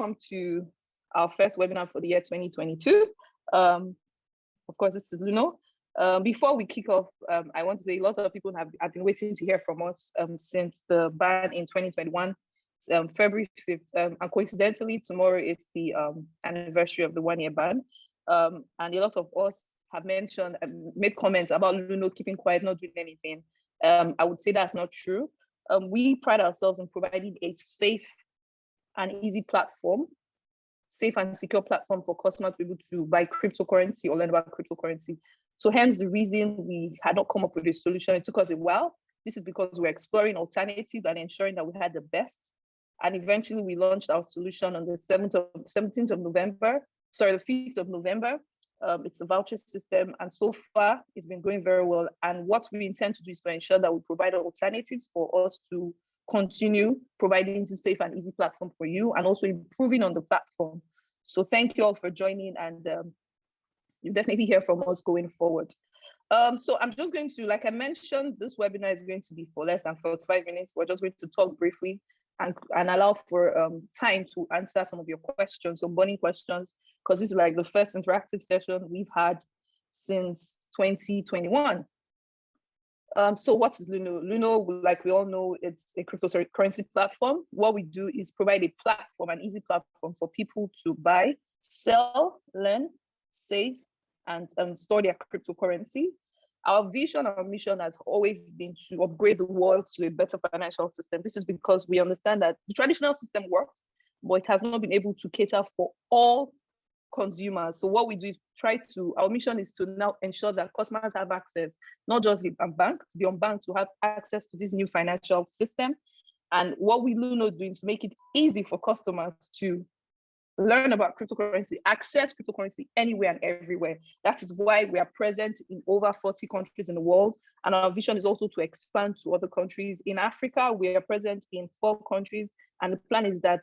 welcome to our first webinar for the year 2022. Of course, this is Luno. Before we kick off, I want to say a lot of people have been waiting to hear from us since the ban in 2021, February 5th. And coincidentally, tomorrow is the anniversary of the 1-year ban. And a lot of us have mentioned and made comments about Luno keeping quiet, not doing anything. I would say that's not true. We pride ourselves in providing a safe and easy platform, safe and secure platform for customers to be able to buy cryptocurrency or learn about cryptocurrency. So hence the reason we had not come up with a solution. It took us a while. This is because we're exploring alternatives and ensuring that we had the best. And eventually we launched our solution on the 17th of November, sorry, the 5th of November. It's a voucher system, and so far it's been going very well. And what we intend to do is to ensure that we provide alternatives for us to continue providing a safe and easy platform for you, and also improving on the platform. So thank you all for joining, and you'll definitely hear from us going forward. So I'm just going to, like I mentioned, this webinar is going to be for less than 45 minutes. We're just going to talk briefly and allow for time to answer some of your questions, some burning questions, because this is like the first interactive session we've had since 2021. So what is Luno? Luno, like we all know, it's a cryptocurrency platform. What we do is provide a platform, an easy platform for people to buy, sell, learn, save, and store their cryptocurrency. Our vision, our mission has always been to upgrade the world to a better financial system. This is because we understand that the traditional system works, but it has not been able to cater for all consumers. So what we do is our mission is to now ensure that customers have access, not just the unbanked to have access to this new financial system. And what we Luno doing is make it easy for customers to learn about cryptocurrency, access cryptocurrency anywhere and everywhere. That is why we are present in over 40 countries in the world. And our vision is also to expand to other countries. In Africa, we are present in 4 countries. And the plan is that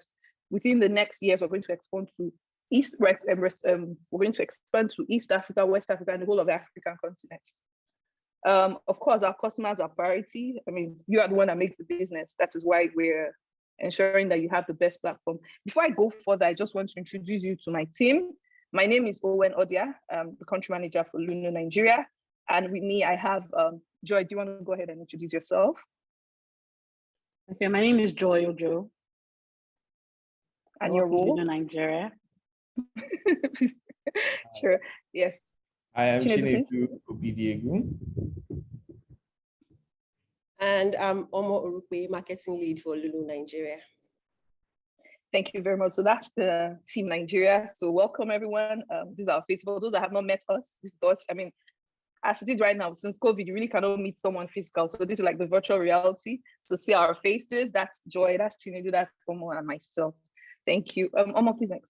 within the next years, we're going to expand to we're going to expand to East Africa, West Africa, and the whole of the African continent. Of course, our customers are priority. I mean, you are the one that makes the business. That is why we're ensuring that you have the best platform. Before I go further, I just want to introduce you to my team. My name is Owen Odia. I'm the country manager for Luno Nigeria. And with me, I have Joy. Do you want to go ahead and introduce yourself? Okay, my name is Joy Ojo. And your role? Luno Nigeria. Sure, yes. I am Chinedu Obidiegu. And I'm Omo Orukwe, marketing lead for Luno Nigeria. Thank you very much. So that's the team Nigeria. So welcome everyone. This is our face. For those that have not met us, this is us. I mean, as it is right now, since COVID, you really cannot meet someone physical. So this is like the virtual reality. So see our faces. That's Joy, that's Chinedu, that's Omo, and myself. Thank you. Omo, please next.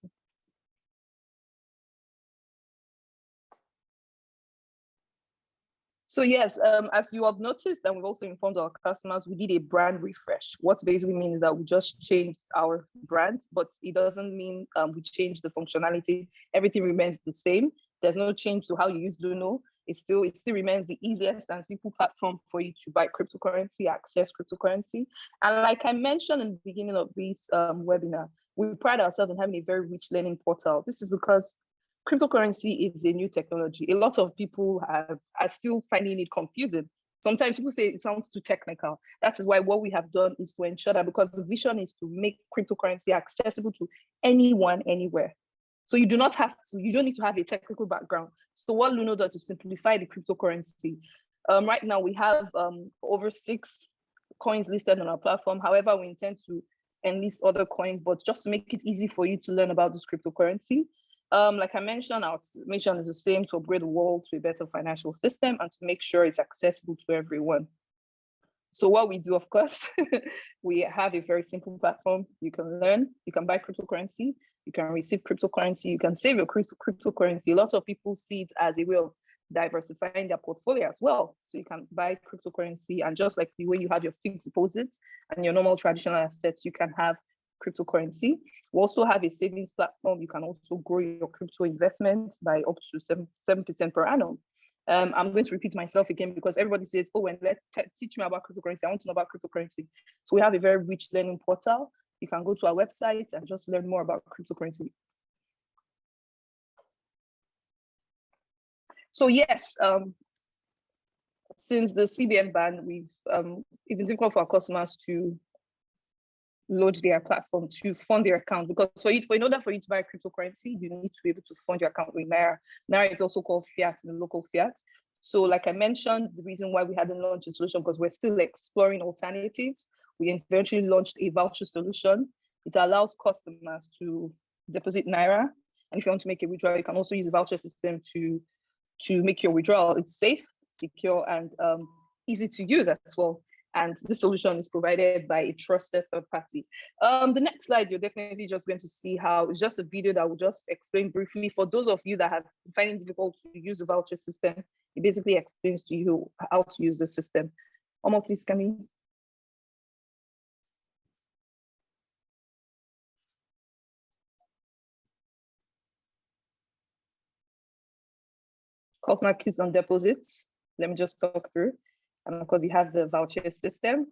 So yes, as you have noticed, and we've also informed our customers, we did a brand refresh. What basically means that we just changed our brand, but it doesn't mean we changed the functionality. Everything remains the same. There's no change to how you use Luno. It still remains the easiest and simple platform for you to buy cryptocurrency, access cryptocurrency. And like I mentioned in the beginning of this webinar, we pride ourselves on having a very rich learning portal. This is because cryptocurrency is a new technology. A lot of people are still finding it confusing. Sometimes people say it sounds too technical. That is why what we have done is to ensure that, because the vision is to make cryptocurrency accessible to anyone, anywhere. So you don't need to have a technical background. So what Luno does is simplify the cryptocurrency. Right now we have over 6 coins listed on our platform. However, we intend to enlist other coins, but just to make it easy for you to learn about this cryptocurrency. Like I mentioned, our mission is the same: to upgrade the world to a better financial system and to make sure it's accessible to everyone. So what we do, of course, we have a very simple platform. You can learn, you can buy cryptocurrency, you can receive cryptocurrency, you can save your cryptocurrency. A lot of people see it as a way of diversifying their portfolio as well. So you can buy cryptocurrency, and just like the way you have your fixed deposits and your normal traditional assets, you can have cryptocurrency. We also have a savings platform. You can also grow your crypto investment by up to 7% per annum. I'm going to repeat myself again because everybody says, oh, and teach me about cryptocurrency. I want to know about cryptocurrency. So we have a very rich learning portal. you can go to our website and just learn more about cryptocurrency. So yes, since the CBN ban, it's been difficult for our customers to load their platform to fund their account, because in order for you to buy cryptocurrency, you need to be able to fund your account with Naira. Naira is also called fiat in the local fiat. So like I mentioned, the reason why we hadn't launched a solution, because we're still exploring alternatives. We eventually launched a Vulture Solution. It allows customers to deposit Naira. And if you want to make a withdrawal, you can also use the voucher system to make your withdrawal. It's safe, secure, and easy to use as well. And this solution is provided by a trusted third party. The next slide, you're definitely just going to see how it's just a video that will just explain briefly for those of you that have finding it difficult to use the voucher system. It basically explains to you how to use the system. Omo, please, Camille. Customer clicks on deposits. Let me just talk through. And of course, you have the voucher system.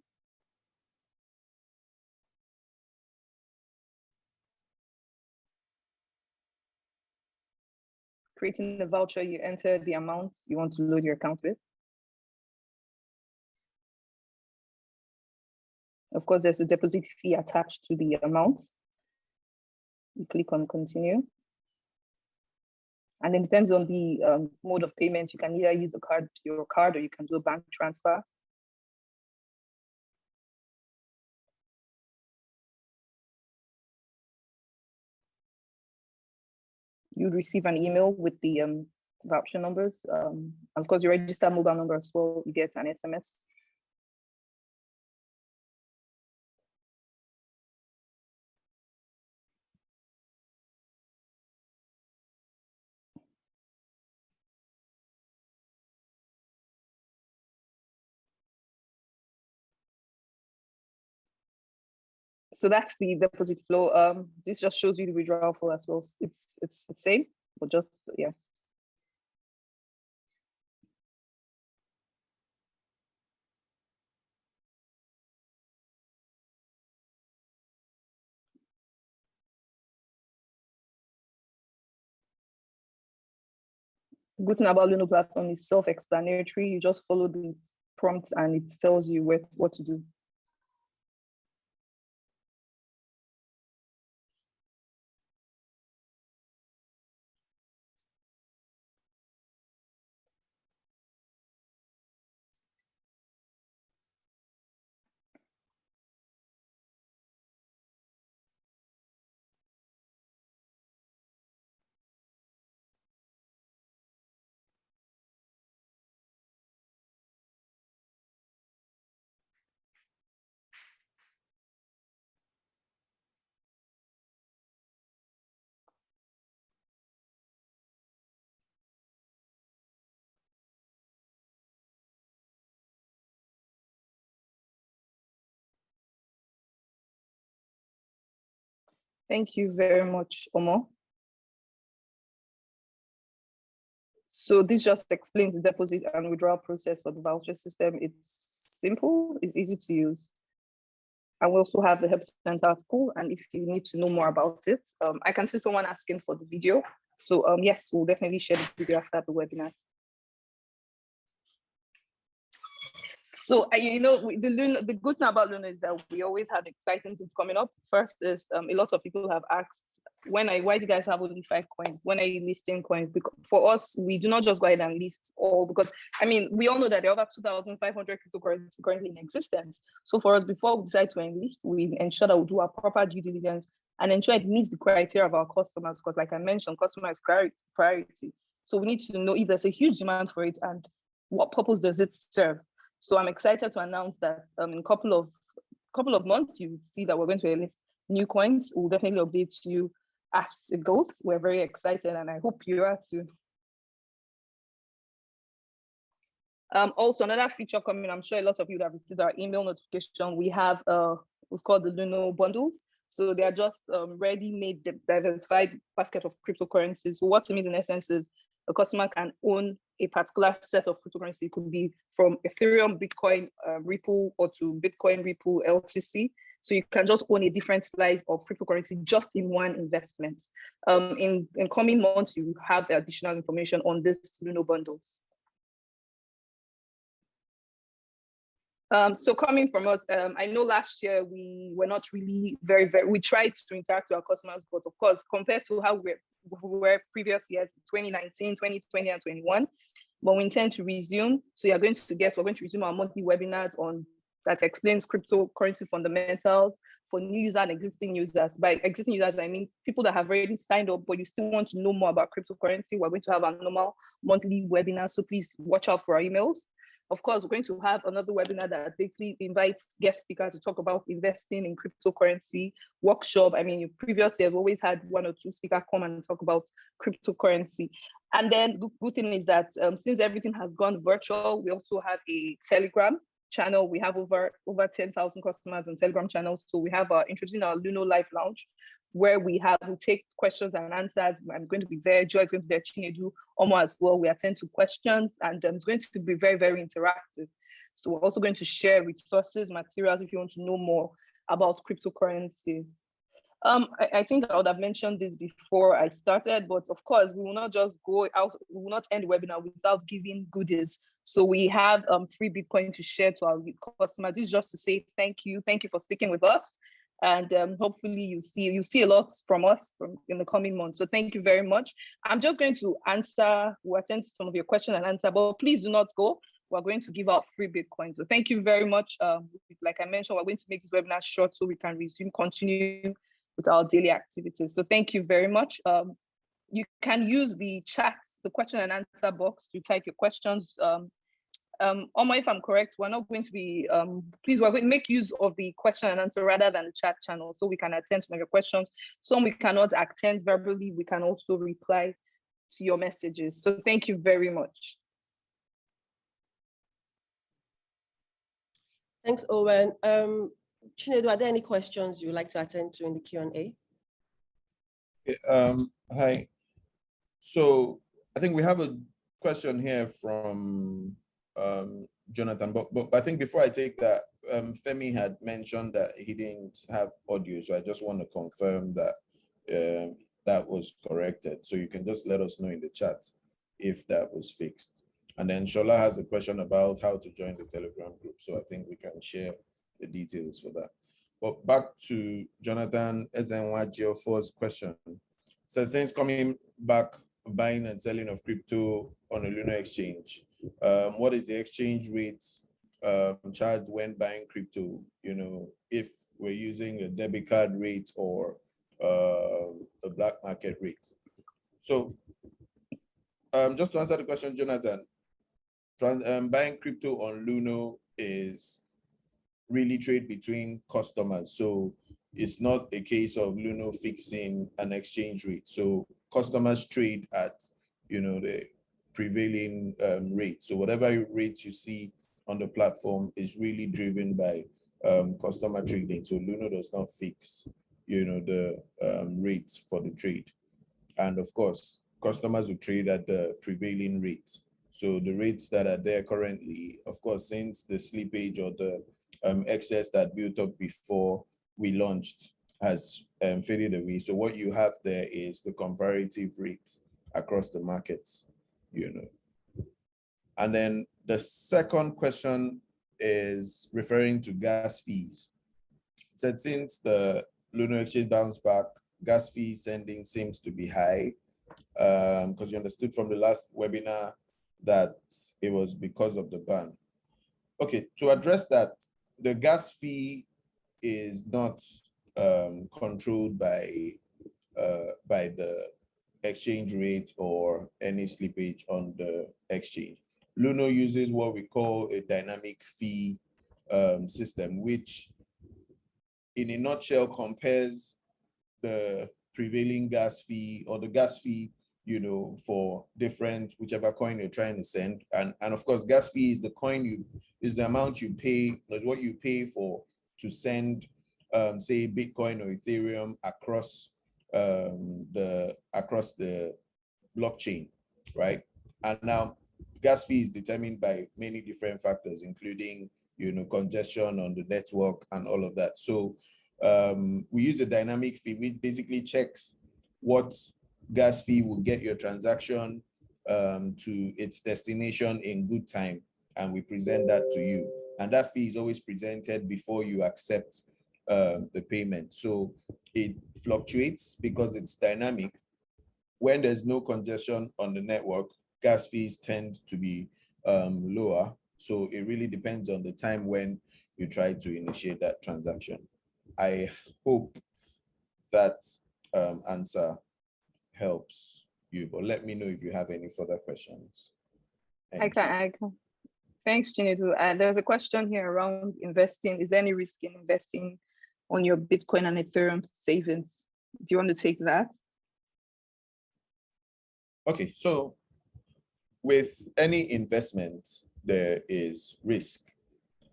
Creating the voucher, you enter the amount you want to load your account with. Of course, there's a deposit fee attached to the amount. You click on continue. And then it depends on the mode of payment. You can either use your card, or you can do a bank transfer. You'd receive an email with the voucher numbers. Of course, you register a mobile number as well. You get an SMS. So that's the deposit flow. This just shows you the withdrawal flow as well. It's the same, but just, yeah. The good thing about Luno platform is self-explanatory. You just follow the prompts and it tells you what to do. Thank you very much, Omo. So this just explains the deposit and withdrawal process for the voucher system. It's simple, it's easy to use. And we also have the Help Center article. And if you need to know more about it, I can see someone asking for the video. So yes, we'll definitely share the video after the webinar. So, the good thing about Luno is that we always have exciting things coming up. First is a lot of people have asked, why do you guys have only 5 coins? When are you listing coins? Because for us, we do not just go ahead and list all, because I mean, we all know that there are over 2,500 cryptocurrencies currently in existence. So for us, before we decide to enlist, we ensure that we do our proper due diligence and ensure it meets the criteria of our customers. Because like I mentioned, customer is priority. So we need to know if there's a huge demand for it and what purpose does it serve. So I'm excited to announce that in a couple of months, you see that we're going to enlist new coins. We'll definitely update you as it goes. We're very excited, and I hope you are too. Also, another feature coming, I'm sure a lot of you that have received our email notification, we have what's called the Lunar Bundles. So they are just ready-made diversified basket of cryptocurrencies. So what it means in essence is a customer can own a particular set of cryptocurrency. It could be from Ethereum, Bitcoin, Ripple, or to Bitcoin, Ripple, LTC. So you can just own a different slice of cryptocurrency just in one investment. In coming months, you have the additional information on this Lunar Bundles. So coming from us, I know last year we were not really we tried to interact with our customers, but of course, compared to how we were previous years, 2019, 2020, and 21, but we intend to resume. So we're going to resume our monthly webinars that explains cryptocurrency fundamentals for new users and existing users. By existing users, I mean people that have already signed up, but you still want to know more about cryptocurrency. We're going to have our normal monthly webinar, so please watch out for our emails. Of course, we're going to have another webinar that basically invites guest speakers to talk about investing in cryptocurrency workshop. I mean, previously I've always had 1 or 2 speakers come and talk about cryptocurrency. And then good thing is that since everything has gone virtual, we also have a Telegram channel. We have over 10,000 customers on Telegram channels. So we have introducing our Luno Live Lounge, where we take questions and answers. I'm going to be there. Joy is going to be there. Chinedu, Omo as well. We attend to questions, and it's going to be very, very interactive. So we're also going to share resources, materials, if you want to know more about cryptocurrencies. I think I would have mentioned this before I started, but of course, we will not just go out, we will not end the webinar without giving goodies. So we have free Bitcoin to share to our customers. This is just to say thank you for sticking with us. And hopefully you see a lot from us in the coming months. So thank you very much. I'm just going to attend to some of your questions and answer, but please do not go. We're going to give out free Bitcoin. So thank you very much. Like I mentioned, we're going to make this webinar short so we can continue with our daily activities. So thank you very much. You can use the chat, the question and answer box to type your questions. Omar, if I'm correct, we're not going to be, please, we're going to make use of the question and answer rather than the chat channel so we can attend to your questions. Some we cannot attend verbally, we can also reply to your messages. So thank you very much. Thanks, Owen. Chinedu, are there any questions you'd like to attend to in the Q&A? Hi. So I think we have a question here from Jonathan, but I think before I take that, Femi had mentioned that he didn't have audio, so I just want to confirm that that was corrected. So you can just let us know in the chat if that was fixed. And then Shola has a question about how to join the Telegram group, so I think we can share the details for that. But back to Jonathan Ezenwa-Geoff's question. So since coming back, buying and selling of crypto on a Lunar exchange, what is the exchange rate charged when buying crypto? You know, if we're using a debit card rate or a black market rate. So just to answer the question, Jonathan, buying crypto on Luno is really trade between customers. So it's not a case of Luno fixing an exchange rate. So customers trade at, you know, the prevailing rate. So whatever rates you see on the platform is really driven by customer trading. So Luno does not fix, you know, the rate for the trade. And of course, customers will trade at the prevailing rate. So the rates that are there currently, of course, since the slippage or the excess that built up before we launched has faded away. So what you have there is the comparative rate across the markets, you know. And then the second question is referring to gas fees. It said since the Lunar exchange bounced back, gas fee sending seems to be high, because you understood from the last webinar that it was because of the ban. Okay, to address that, the gas fee is not controlled by the exchange rate or any slippage on the exchange. Luno uses what we call a dynamic fee system, which in a nutshell compares the prevailing gas fee or the gas fee, you know, for different, whichever coin you're trying to send. And of course, gas fee is the coin is the amount you pay, like what you pay for to send, say, Bitcoin or Ethereum across the blockchain, right? And now gas fee is determined by many different factors, including congestion on the network and all of that. So we use a dynamic fee, which basically checks what gas fee will get your transaction to its destination in good time, and we present that to you. And that fee is always presented before you accept the payment. So it fluctuates because it's dynamic. When there's no congestion on the network, gas fees tend to be lower. So it really depends on the time when you try to initiate that transaction. I hope that answer helps you, but let me know if you have any further questions. I can. Thanks, Chinedu. There's a question here around investing. Is there any risk in investing on your Bitcoin and Ethereum savings? Do you want to take that? Okay, so with any investment, there is risk.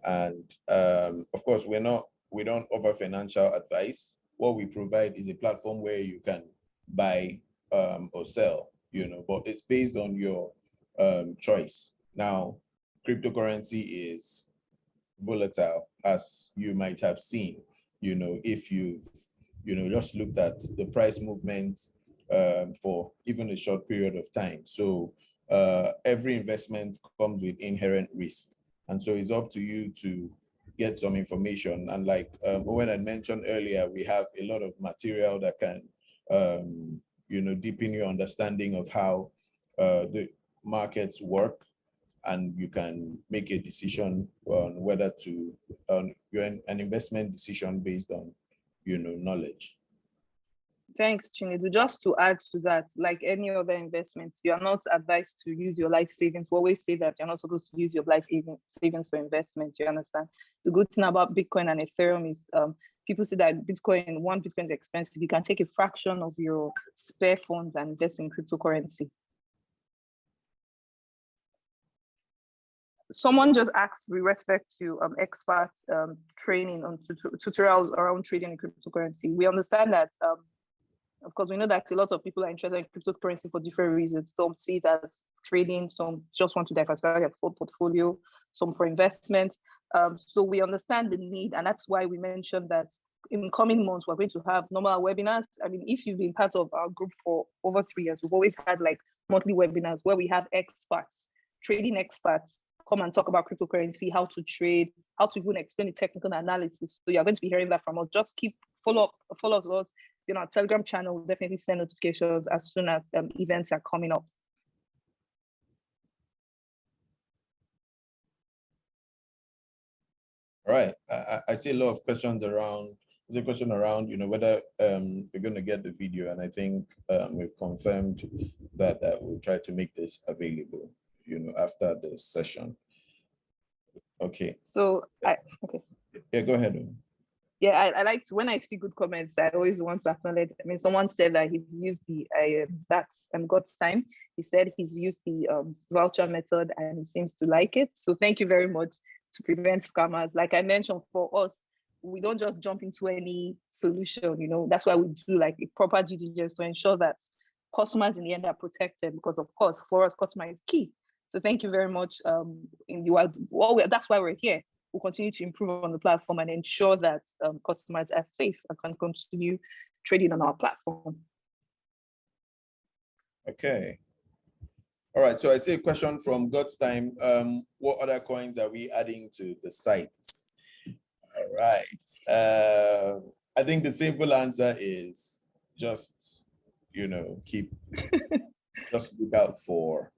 And of course, we don't offer financial advice. What we provide is a platform where you can buy or sell, but it's based on your choice. Now, cryptocurrency is volatile, as you might have seen, if you've, just looked at the price movement for even a short period of time. So every investment comes with inherent risk. And so it's up to you to get some information. And like Owen had mentioned earlier, we have a lot of material that can, deepen your understanding of how the markets work, and you can make a decision on whether to, an investment decision based on, knowledge. Thanks, Chinedu. Just to add to that, like any other investments, you are not advised to use your life savings. We always say that you're not supposed to use your life savings for investment. You understand? The good thing about Bitcoin and Ethereum is people say that one Bitcoin is expensive. You can take a fraction of your spare funds and invest in cryptocurrency. Someone just asked with respect to expert training on tutorials around trading in cryptocurrency. We understand that, of course, we know that a lot of people are interested in cryptocurrency for different reasons. Some see it as trading, some just want to diversify their portfolio, some for investment. So we understand the need, and that's why we mentioned that in coming months, we're going to have normal webinars. I mean, if you've been part of our group for over 3 years, we've always had like monthly webinars where we have experts, trading experts, come and talk about cryptocurrency, how to trade, how to even explain the technical analysis. So you're going to be hearing that from us. Just keep follow us. Our Telegram channel will definitely send notifications as soon as events are coming up. All right. I see a lot of questions around. There's a question around, whether we're going to get the video, and I think we've confirmed that we'll try to make this available, after the session. Okay. So okay. Yeah, go ahead. Yeah, I like to, when I see good comments, I always want to acknowledge. I mean, someone said that he's used the God's time. He said he's used the Vulture method and he seems to like it. So thank you very much to prevent scammers. Like I mentioned, for us, we don't just jump into any solution. That's why we do like a proper due diligence to ensure that customers in the end are protected, because of course, for us, customer is key. So thank you very much. That's why we're here. We'll continue to improve on the platform and ensure that customers are safe and can continue trading on our platform. Okay. All right. So I see a question from God's Time. What other coins are we adding to the site? All right. I think the simple answer is just, just look out for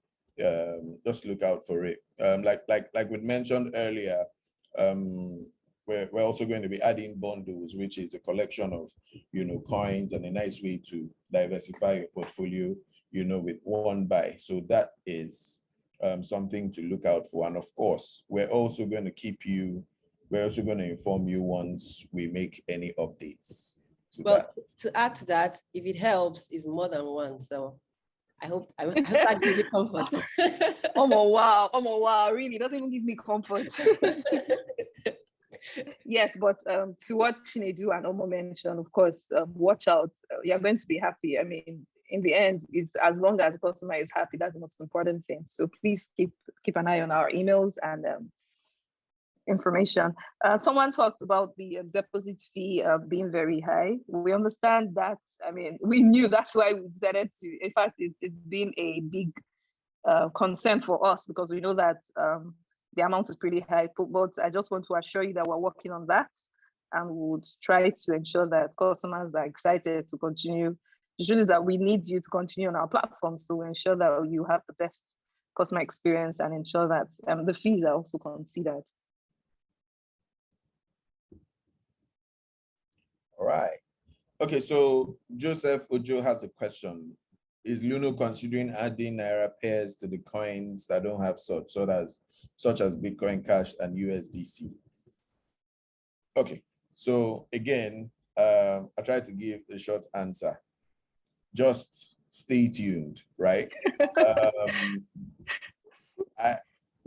it. Like we mentioned earlier, we're also going to be adding bundles, which is a collection of coins and a nice way to diversify your portfolio with one buy. So that is something to look out for. And of course, we're also going to inform you once we make any updates. But to add to that, if it helps, is more than one. So I hope that gives you comfort. Oh wow, really, doesn't even give me comfort. Yes, but to what Chinedu and Omo mentioned, of course, watch out. You're going to be happy. I mean, in the end, it's as long as the customer is happy, that's the most important thing. So please keep an eye on our emails and information. Someone talked about the deposit fee being very high. We understand that. I mean, we knew that's why we decided to. In fact, it's been a big concern for us because we know that the amount is pretty high. But I just want to assure you that we're working on that, and we would try to ensure that customers are excited to continue. The truth is that we need you to continue on our platform, so we ensure that you have the best customer experience and ensure that the fees are also considered. All right. Okay, so Joseph Ojo has a question. Is Luno considering adding Naira pairs to the coins that don't have such as Bitcoin Cash and USDC? Okay, so again, I try to give a short answer. Just stay tuned, right?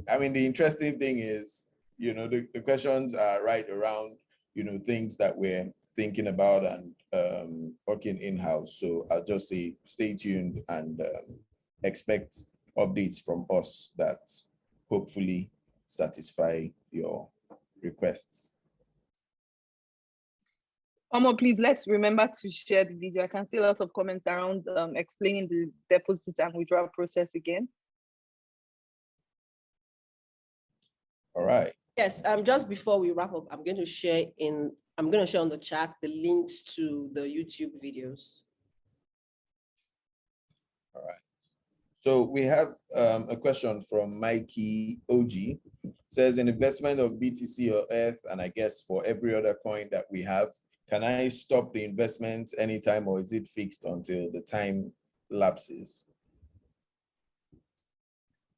I mean, the interesting thing is, the questions are right around, things that we're thinking about and working in-house. So I'll just say, stay tuned and expect updates from us that hopefully satisfy your requests. Omo, please, let's remember to share the video. I can see a lot of comments around explaining the deposit and withdrawal process again. All right. Yes, just before we wrap up, I'm going to share on the chat the links to the YouTube videos. All right. So we have a question from Mikey OG. Says an investment of BTC or ETH, and I guess for every other coin that we have, can I stop the investment anytime, or is it fixed until the time lapses?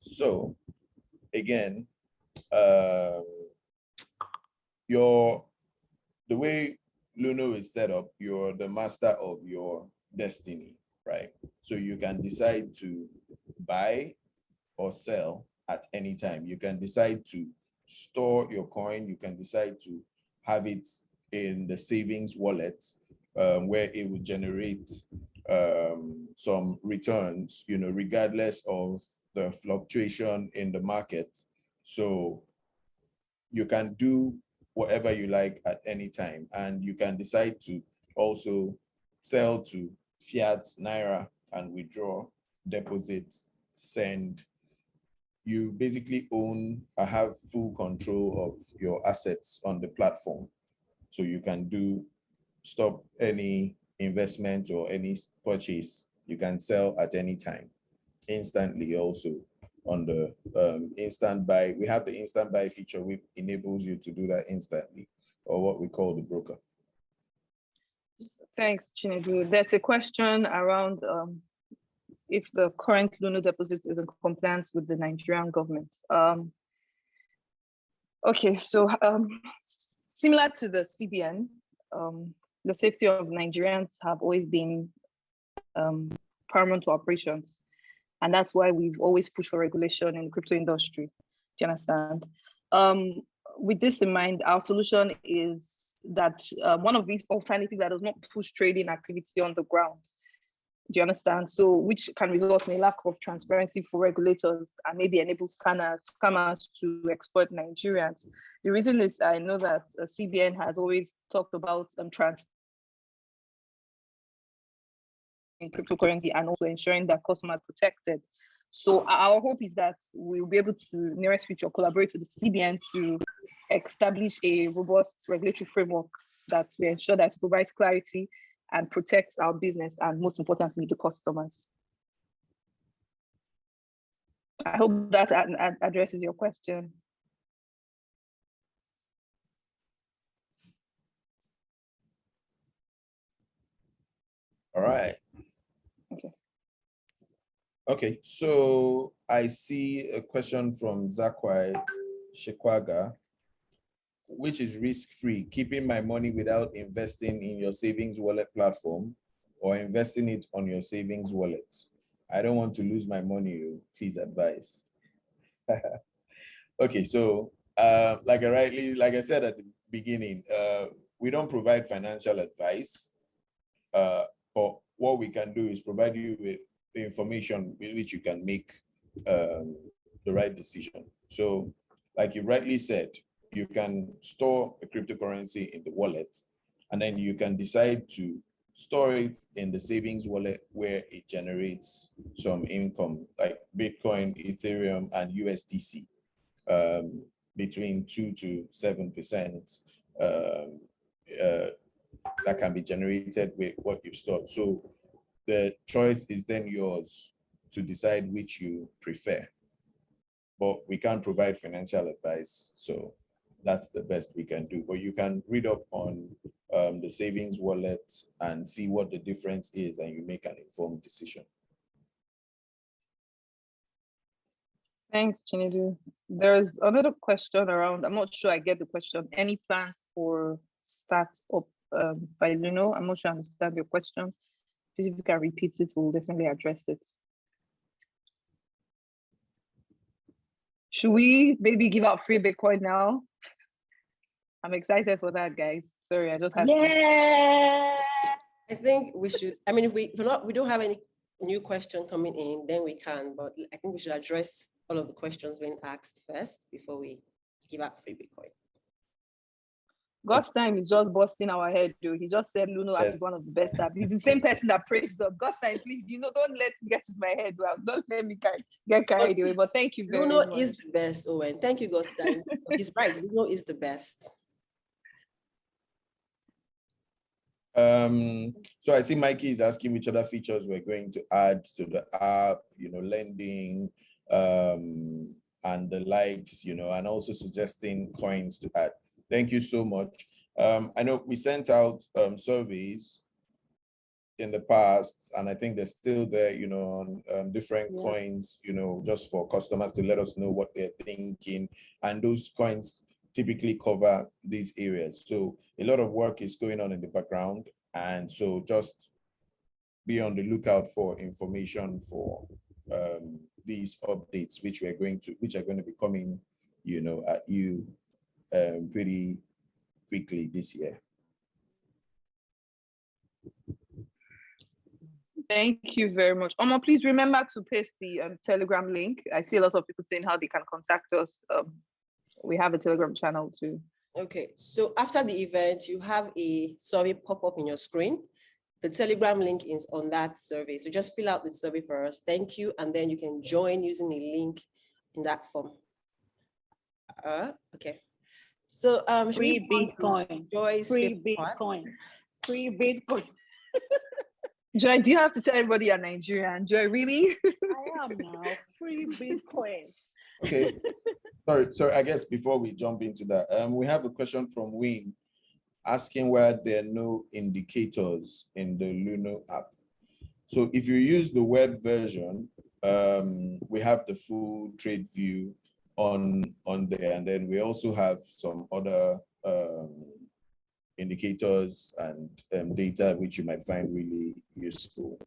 So again, the way Luno is set up, you're the master of your destiny, right? So you can decide to buy or sell at any time. You can decide to store your coin. You can decide to have it in the savings wallet, where it will generate some returns, regardless of the fluctuation in the market. So you can do whatever you like at any time, and you can decide to also sell to fiat Naira and withdraw, deposit, send. You basically own or have full control of your assets on the platform. So you can stop any investment or any purchase. You can sell at any time, instantly also. On the instant buy, we have the instant buy feature, which enables you to do that instantly, or what we call the broker. Thanks, Chinedu. There's a question around if the current Luno deposit is in compliance with the Nigerian government. Okay, so similar to the CBN, the safety of Nigerians have always been paramount to operations. And that's why we've always pushed for regulation in the crypto industry. Do you understand? With this in mind, our solution is that one of these alternatives that does not push trading activity on the ground. Do you understand? So, which can result in a lack of transparency for regulators and maybe enable scammers to exploit Nigerians. The reason is I know that CBN has always talked about transparency in cryptocurrency and also ensuring that customers are protected. So our hope is that we'll be able to, nearest future, collaborate with the CBN to establish a robust regulatory framework that will ensure that it provides clarity and protects our business and, most importantly, the customers. I hope that addresses your question. All right. Okay, so I see a question from Zakwai Shekwaga, which is risk-free, keeping my money without investing in your savings wallet platform or investing it on your savings wallet. I don't want to lose my money, please advise. Okay, so like I said at the beginning, we don't provide financial advice, but what we can do is provide you with the information with which you can make the right decision. So like you rightly said, you can store a cryptocurrency in the wallet, and then you can decide to store it in the savings wallet where it generates some income, like Bitcoin, Ethereum, and USDC, between 2 to 7% that can be generated with what you've stored. So the choice is then yours to decide which you prefer. But we can't provide financial advice, so that's the best we can do. But you can read up on the savings wallet and see what the difference is, and you make an informed decision. Thanks, Chinedu. There's another question around, I'm not sure I get the question. Any plans for startup by Luno? I'm not sure I understand your question. Please, if you can repeat it, we'll definitely address it. Should we maybe give out free Bitcoin now? I'm excited for that, guys. Sorry, I just had Yeah, I think we should. I mean, if we don't have any new question coming in, then we can. But I think we should address all of the questions being asked first before we give out free Bitcoin. God's time is just busting our head, dude. He just said Luno Yes. is one of the best apps. He's the same person that praised God. God's time, please, don't let it get to my head. Well, don't let me get carried away. But thank you very much. Luno is the best, Owen. Thank you, God's time. He's right. Luno is the best. So I see Mikey is asking which other features we're going to add to the app, lending, and the likes, and also suggesting coins to add. Thank you so much. I know we sent out surveys in the past, and I think they're still there, on different coins, just for customers to let us know what they're thinking. And those coins typically cover these areas. So a lot of work is going on in the background. And so just be on the lookout for information for these updates, which are going to be coming, at you pretty quickly this year. Thank you very much. Omo, please remember to paste the Telegram link. I see a lot of people saying how they can contact us. We have a Telegram channel too. Okay, so after the event, you have a survey pop up in your screen. The Telegram link is on that survey. So just fill out the survey for us. Thank you. And then you can join using the link in that form. Okay. So free Bitcoin. Joy's free Bitcoin. Free Bitcoin. Joy, do you have to tell everybody you're Nigerian? Joy, really? I am now. Free Bitcoin. Okay. Sorry. I guess before we jump into that, we have a question from Wayne asking why there are no indicators in the Luno app. So if you use the web version, we have the full trade view on there, and then we also have some other indicators and data which you might find really useful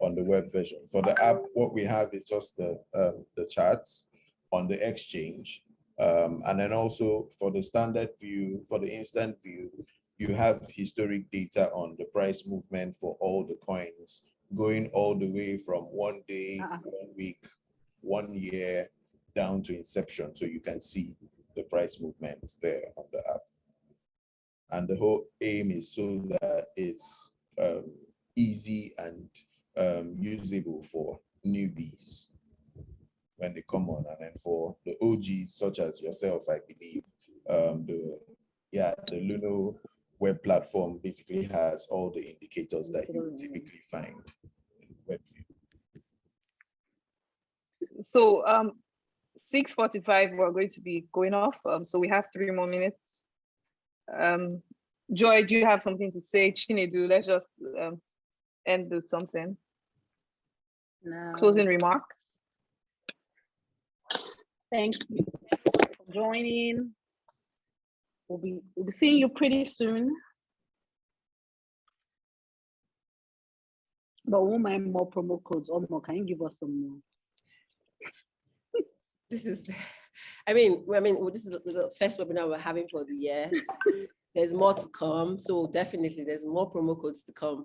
on the web version. For the app, what we have is just the charts on the exchange, and then also for the standard view, for the instant view, you have historic data on the price movement for all the coins, going all the way from 1 day, 1 week, 1 year, down to inception. So you can see the price movements there on the app. And the whole aim is so that it's easy and usable for newbies when they come on, and then for the OGs such as yourself, I believe, the Luno web platform basically has all the indicators that you typically find in WebView. So 6:45, we're going to be going off. So we have 3 more minutes. Joy, do you have something to say? Chinedu, let's just end with something. No. Closing remarks. Thank you for joining. We'll be seeing you pretty soon. But we won't mind more promo codes. Or more, can you give us some more? This is, this is the first webinar we're having for the year. There's more to come. So definitely there's more promo codes to come.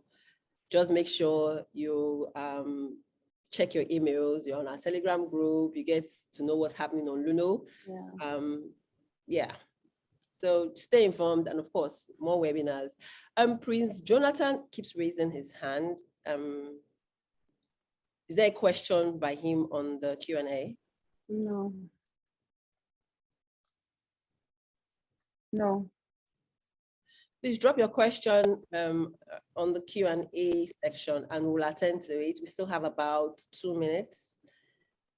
Just make sure you check your emails. You're on our Telegram group. You get to know what's happening on Luno. Yeah. yeah. So stay informed, and of course, more webinars. Prince Jonathan keeps raising his hand. Is there a question by him on the Q&A? No. No. Please drop your question on the Q&A section, and we'll attend to it. We still have about 2 minutes.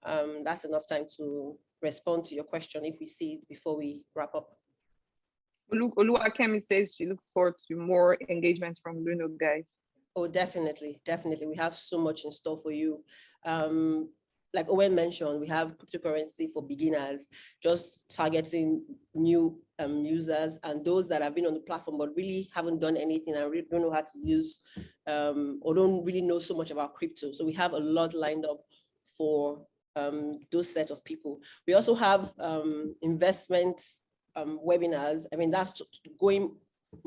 That's enough time to respond to your question if we see it before we wrap up. Oluwakemi says she looks forward to more engagements from Luno, guys. Oh, definitely, definitely. We have so much in store for you. Like Owen mentioned, we have cryptocurrency for beginners, just targeting new users and those that have been on the platform but really haven't done anything and really don't know how to use or don't really know so much about crypto. So we have a lot lined up for those set of people. We also have investment webinars. I mean, that's going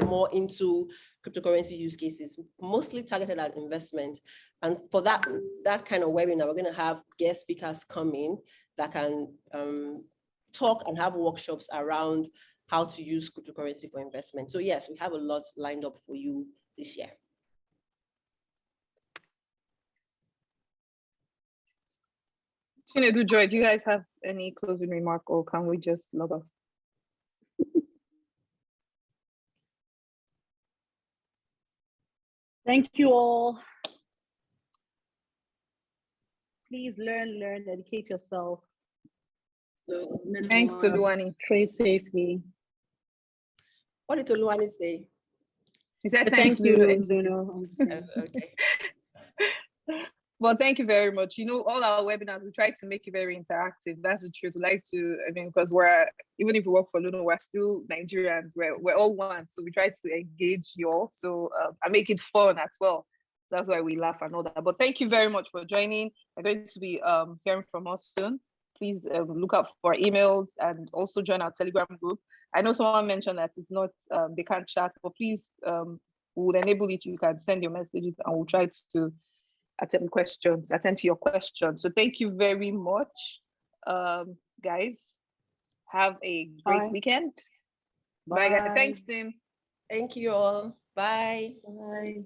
more into cryptocurrency use cases, mostly targeted at investment. And for that kind of webinar, we're going to have guest speakers come in that can talk and have workshops around how to use cryptocurrency for investment. So yes, we have a lot lined up for you this year. Chinedu, Joy, do you guys have any closing remark, or can we just log off? Thank you all. Please learn, educate yourself. Thanks to Luani. Trade safely. What did Toluwani say? He said Thank thanks, you, Luno. Okay. Well, thank you very much. You know, all our webinars, we try to make it very interactive. That's the truth. We like to, I mean, because even if we work for Luno, we're still Nigerians. We're all one. So we try to engage you all. So I make it fun as well. That's why we laugh and all that. But thank you very much for joining. You're going to be hearing from us soon. Please look out for our emails and also join our Telegram group. I know someone mentioned that it's not, they can't chat, but please, we will enable it. You can send your messages and we'll try to attend to your questions. So thank you very much, guys. Have a great weekend. Bye, guys. Thanks, Tim. Thank you all. Bye. Bye.